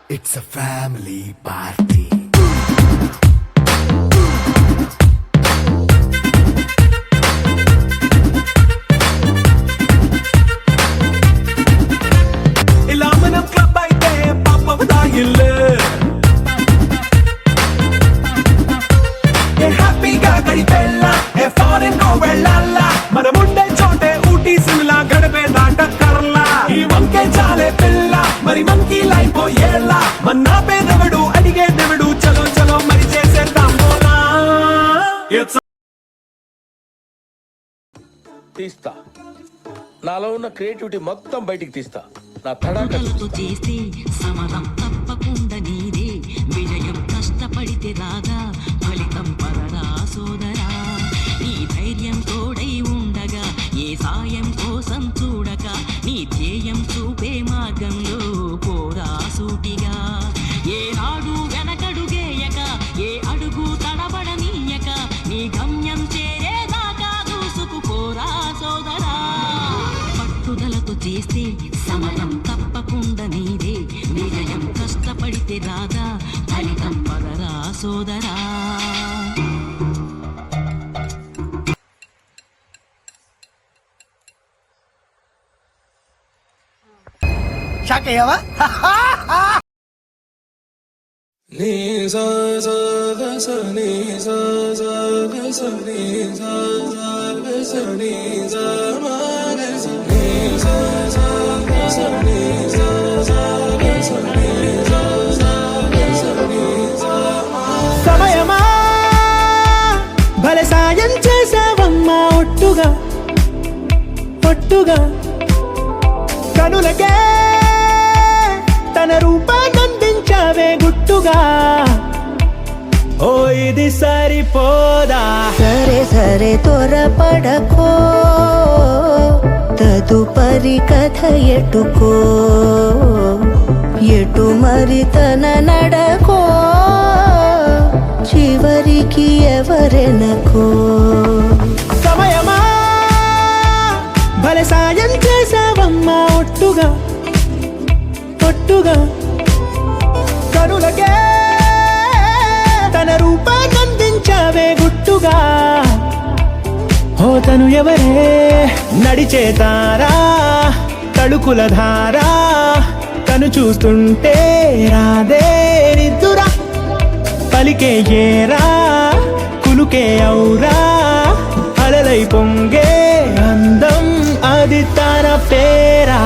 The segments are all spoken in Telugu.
It's a family party. ఇలా మనం క్లబ్ అయితే పాపం దాయిల్లు ఏ హ్యాపీగా గడిపెళ్ళ ఏ ఫారెన్ కో వెళ్ళాల మనముండే చోటే ఊటీ సిమ్లా గడిపే దాటక్కర్లా ఈ వంకే చాలే పిల్ల మరి మంకీ లైఫ్ ఏళ్ళ మన్నా పేదవడు అడిగే దేవుడు చలో చలో మరి చేసేద్దాం బోలా తీస్తా నాలో ఉన్న క్రియేటివిటీ మొత్తం బయటికి తీస్తా నా తడాకలతో చేస్తే సమరం తప్పకుండా నీదే విజయం కష్టపడితే రాగా ఫలితం పదరా సోదరా నీ ధైర్యం తోడై ఉండగా ఏ సాయం కోసం చూడక నీ ధ్యేయం చూపే మార్గంలో పోరా సూటిగా ఏ నాడు వెనకడుగేయక ఏ అడుగు తడబడనీయక నీ గమ్యం చేరేదాకా దూసుకుపోరా సోదరా పట్టుదలతో చేస్తే సమయం తప్పకుండా నీదే విజయం కష్టపడితే రాదా ఫలితం పదరా సోదరా షాక్ అయ్యావా? సమయమా భలే సాయం చేసావమ్మా ఒట్టుగా ఒట్టుగా కనులకే తన రూపాన్నందించావే గుట్టుగా ఓ ఇది సరిపోదా సరే సరే త్వరపడకో తదుపరి కథ ఎటుకో ఎటు మరి తన నడకో చివరికి ఎవరెనకో సమయమా భలే సాయం చేసావమ్మా ఒట్టుగా ఒట్టుగా కనులకే తన రూపాన్నందించావే గుట్టుగా ఓ తను ఎవరే నడిచే తారా తడుకుల ధారా తను చూస్తుంటే రాదే నిద్దురా పలికే ఏరా కులుకే ఔరా అలలై పొంగే అందం అది తన పేరా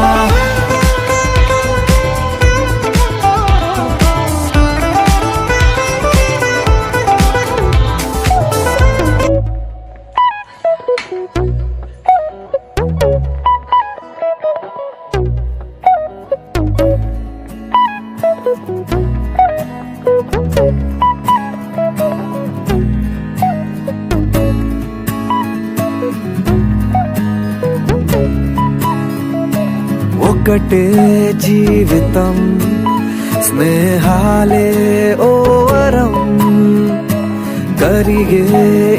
ఒకటే జీవితం స్నేహాలే ఓవరం కరిగే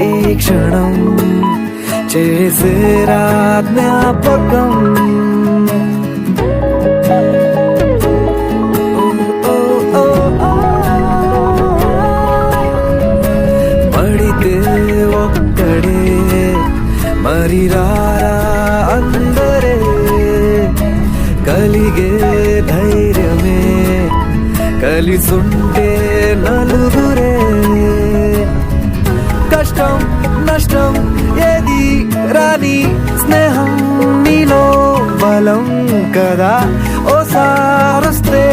ఈ క్షణం చేసేరా జ్ఞాపకం పడితే ఒక్కడే మరి రారా అందరే కలిగే ధైర్యమే కలిసుంటే నలుగురే కష్టం నష్టం ఏది రాని స్నేహం నీలో బలం కదా ఓ సారస్తే